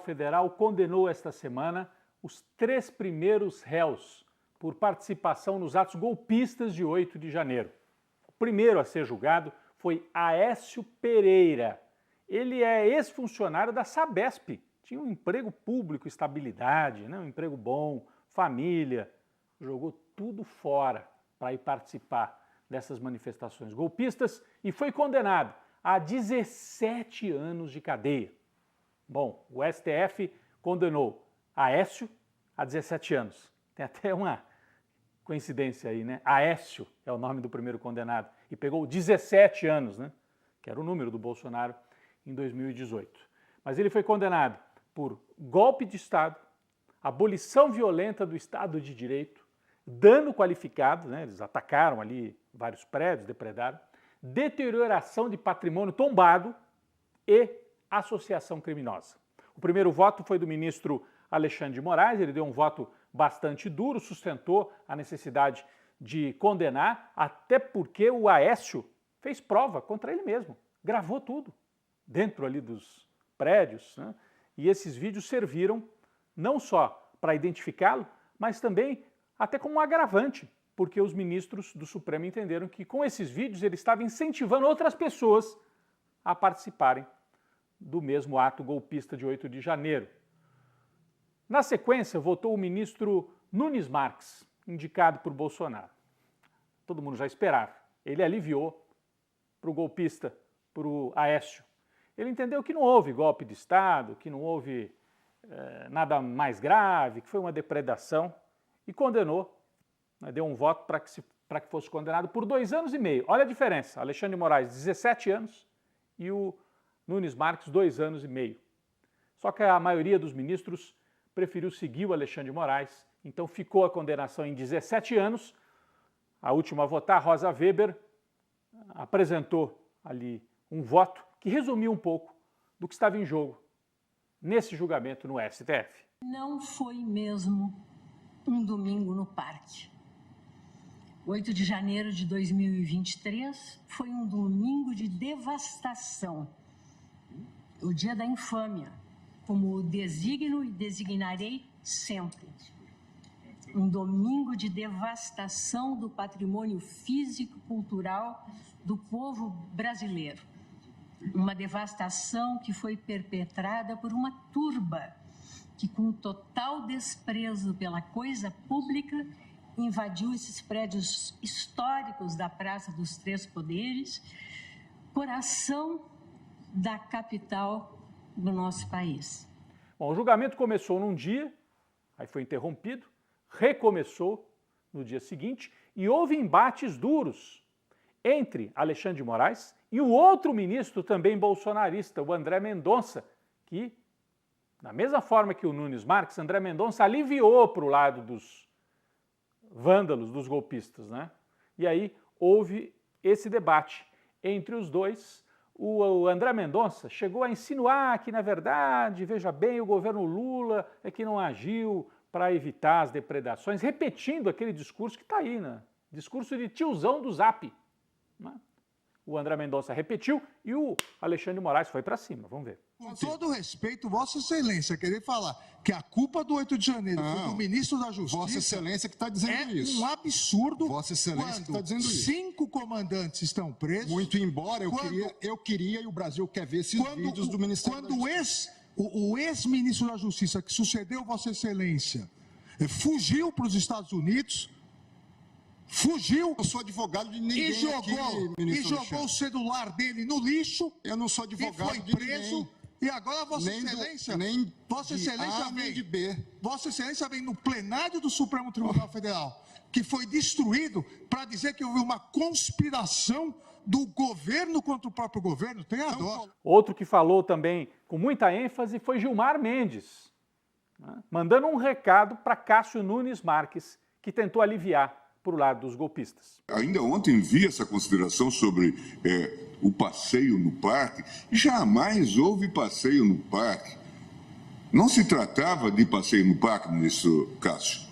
Federal condenou esta semana os 3 primeiros réus por participação nos atos golpistas de 8 de janeiro. O primeiro a ser julgado foi Aécio Pereira. Ele é ex-funcionário da Sabesp, tinha um emprego público, estabilidade, né? Um emprego bom, família, jogou tudo fora para ir participar dessas manifestações golpistas e foi condenado a 17 anos de cadeia. Bom, o STF condenou Aécio a 17 anos. Tem até uma coincidência aí, né? Aécio é o nome do primeiro condenado e pegou 17 anos, né? Que era o número do Bolsonaro em 2018. Mas ele foi condenado por golpe de Estado, abolição violenta do Estado de Direito, dano qualificado, né? Eles atacaram ali vários prédios, depredaram, deterioração de patrimônio tombado e associação criminosa. O primeiro voto foi do ministro Alexandre de Moraes, ele deu um voto bastante duro, sustentou a necessidade de condenar, até porque o Aécio fez prova contra ele mesmo, gravou tudo dentro ali dos prédios, né? E esses vídeos serviram não só para identificá-lo, mas também até como um agravante, porque os ministros do Supremo entenderam que com esses vídeos ele estava incentivando outras pessoas a participarem do mesmo ato golpista de 8 de janeiro. Na sequência, votou o ministro Nunes Marques, indicado por Bolsonaro. Todo mundo já esperava. Ele aliviou para o golpista, para o Aécio. Ele entendeu que não houve golpe de Estado, que não houve nada mais grave, que foi uma depredação e condenou, né, deu um voto para que fosse condenado por 2 anos e meio. Olha a diferença, Alexandre de Moraes, 17 anos e o Nunes Marques, 2 anos e meio. Só que a maioria dos ministros preferiu seguir o Alexandre de Moraes, então ficou a condenação em 17 anos. A última a votar, Rosa Weber, apresentou ali um voto que resumiu um pouco do que estava em jogo nesse julgamento no STF. Não foi mesmo um domingo no parque. 8 de janeiro de 2023 foi um domingo de devastação. O dia da infâmia, como o designo e designarei sempre. Um domingo de devastação do patrimônio físico e cultural do povo brasileiro. Uma devastação que foi perpetrada por uma turba que, com total desprezo pela coisa pública, invadiu esses prédios históricos da Praça dos Três Poderes, coração da capital do nosso país. Bom, o julgamento começou num dia, aí foi interrompido, recomeçou no dia seguinte e houve embates duros entre Alexandre de Moraes e o outro ministro também bolsonarista, o André Mendonça, que, da mesma forma que o Nunes Marques, André Mendonça aliviou para o lado dos vândalos, dos golpistas, né? E aí houve esse debate entre os dois. O André Mendonça chegou a insinuar que, na verdade, veja bem, o governo Lula é que não agiu para evitar as depredações, repetindo aquele discurso que está aí, né? Discurso de tiozão do Zap, né? O André Mendonça repetiu e o Alexandre de Moraes foi para cima. Vamos ver. Com todo respeito, Vossa Excelência, querer falar que a culpa do 8 de janeiro foi do ministro da Justiça... Vossa Excelência que está dizendo isso. É um absurdo. Vossa Excelência que está dizendo isso. 5 comandantes estão presos... Muito embora eu queria e o Brasil quer ver esses vídeos do Ministério da Justiça. O ex-ministro da Justiça que sucedeu Vossa Excelência fugiu para os Estados Unidos... Fugiu. Eu sou advogado de ninguém e jogou o celular dele no lixo. Eu não sou advogado de preso. E agora Vossa Excelência, Vossa Excelência vem. Vossa Excelência vem no plenário do Supremo Tribunal Federal, que foi destruído, para dizer que houve uma conspiração do governo contra o próprio governo. Tem a dó. Outro que falou também com muita ênfase foi Gilmar Mendes, né? Mandando um recado para Cássio Nunes Marques, que tentou aliviar por lado dos golpistas. Ainda ontem vi essa consideração sobre o passeio no parque. Jamais houve passeio no parque. Não se tratava de passeio no parque, ministro Cássio.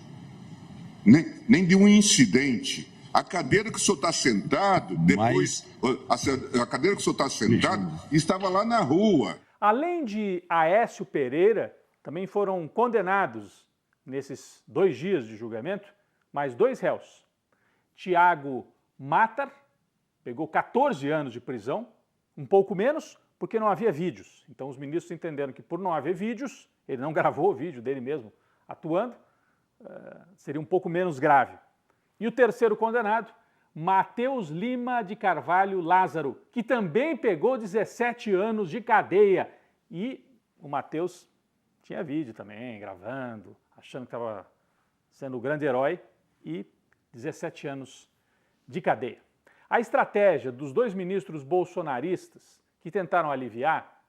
Nem de um incidente. A cadeira que o senhor está sentado, depois... A cadeira que o senhor está sentado estava lá na rua. Além de Aécio Pereira, também foram condenados, nesses 2 dias de julgamento, mais 2 réus. Tiago Matar pegou 14 anos de prisão, um pouco menos, porque não havia vídeos. Então os ministros entenderam que por não haver vídeos, ele não gravou o vídeo dele mesmo atuando, seria um pouco menos grave. E o terceiro condenado, Matheus Lima de Carvalho Lázaro, que também pegou 17 anos de cadeia. E o Matheus tinha vídeo também, gravando, achando que estava sendo o grande herói, e 17 anos de cadeia. A estratégia dos 2 ministros bolsonaristas que tentaram aliviar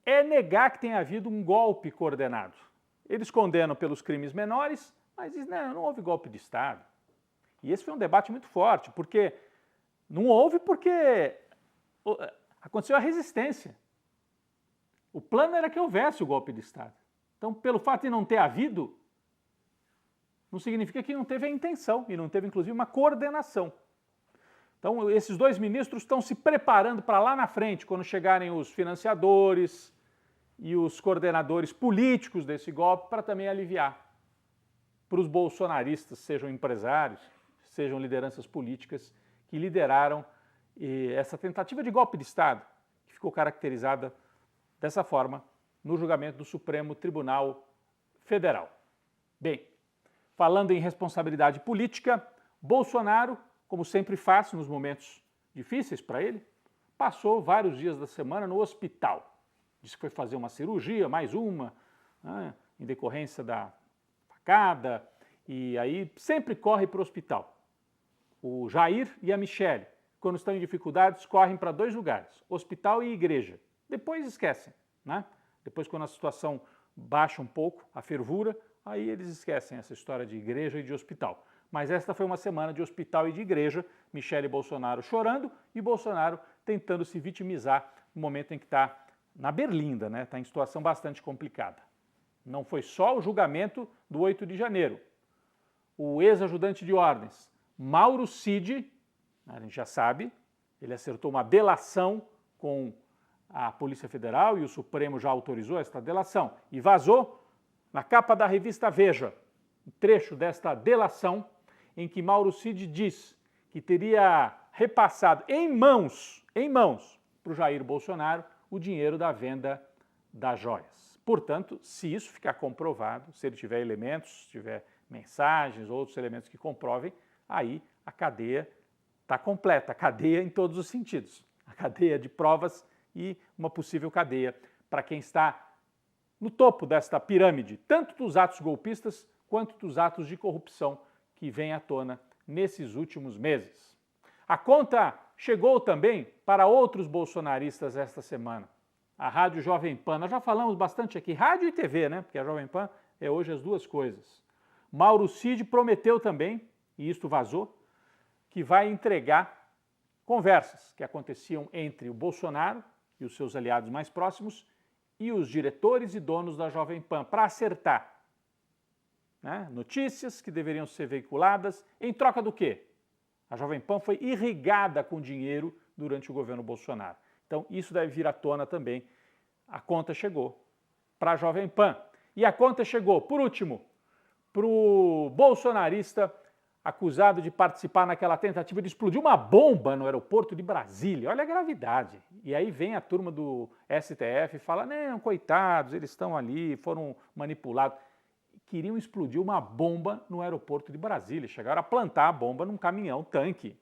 é negar que tenha havido um golpe coordenado. Eles condenam pelos crimes menores, mas dizem, não houve golpe de Estado. E esse foi um debate muito forte, porque não houve porque aconteceu a resistência. O plano era que houvesse o golpe de Estado. Então, pelo fato de não ter havido, não significa que não teve a intenção e não teve, inclusive, uma coordenação. Então, esses 2 ministros estão se preparando para lá na frente, quando chegarem os financiadores e os coordenadores políticos desse golpe, para também aliviar para os bolsonaristas, sejam empresários, sejam lideranças políticas, que lideraram essa tentativa de golpe de Estado, que ficou caracterizada dessa forma no julgamento do Supremo Tribunal Federal. Bem, falando em responsabilidade política, Bolsonaro, como sempre faz nos momentos difíceis para ele, passou vários dias da semana no hospital. Disse que foi fazer uma cirurgia, mais uma, né, em decorrência da facada, e aí sempre corre para o hospital. O Jair e a Michele, quando estão em dificuldades, correm para 2 lugares, hospital e igreja. Depois esquecem, né? Depois, quando a situação baixa um pouco, a fervura, aí eles esquecem essa história de igreja e de hospital. Mas esta foi uma semana de hospital e de igreja, Michele e Bolsonaro chorando e Bolsonaro tentando se vitimizar no momento em que está na berlinda, né? Está em situação bastante complicada. Não foi só o julgamento do 8 de janeiro. O ex-ajudante de ordens, Mauro Cid, a gente já sabe, ele acertou uma delação com a Polícia Federal e o Supremo já autorizou esta delação. E vazou na capa da revista Veja um trecho desta delação em que Mauro Cid diz que teria repassado em mãos para o Jair Bolsonaro o dinheiro da venda das joias. Portanto, se isso ficar comprovado, se ele tiver elementos, se tiver mensagens, outros elementos que comprovem, aí a cadeia está completa, a cadeia em todos os sentidos. A cadeia de provas e uma possível cadeia para quem está no topo desta pirâmide, tanto dos atos golpistas quanto dos atos de corrupção que vem à tona nesses últimos meses. A conta chegou também para outros bolsonaristas esta semana. A Rádio Jovem Pan, nós já falamos bastante aqui, rádio e TV, né? Porque a Jovem Pan é hoje as 2 coisas. Mauro Cid prometeu também, e isto vazou, que vai entregar conversas que aconteciam entre o Bolsonaro e os seus aliados mais próximos e os diretores e donos da Jovem Pan, para acertar, né, notícias que deveriam ser veiculadas, em troca do quê? A Jovem Pan foi irrigada com dinheiro durante o governo Bolsonaro. Então, isso deve vir à tona também. A conta chegou para a Jovem Pan. E a conta chegou, por último, para o bolsonarista acusado de participar naquela tentativa de explodir uma bomba no aeroporto de Brasília. Olha a gravidade. E aí vem a turma do STF e fala, não, coitados, eles estão ali, foram manipulados. Queriam explodir uma bomba no aeroporto de Brasília. Chegaram a plantar a bomba num caminhão-tanque.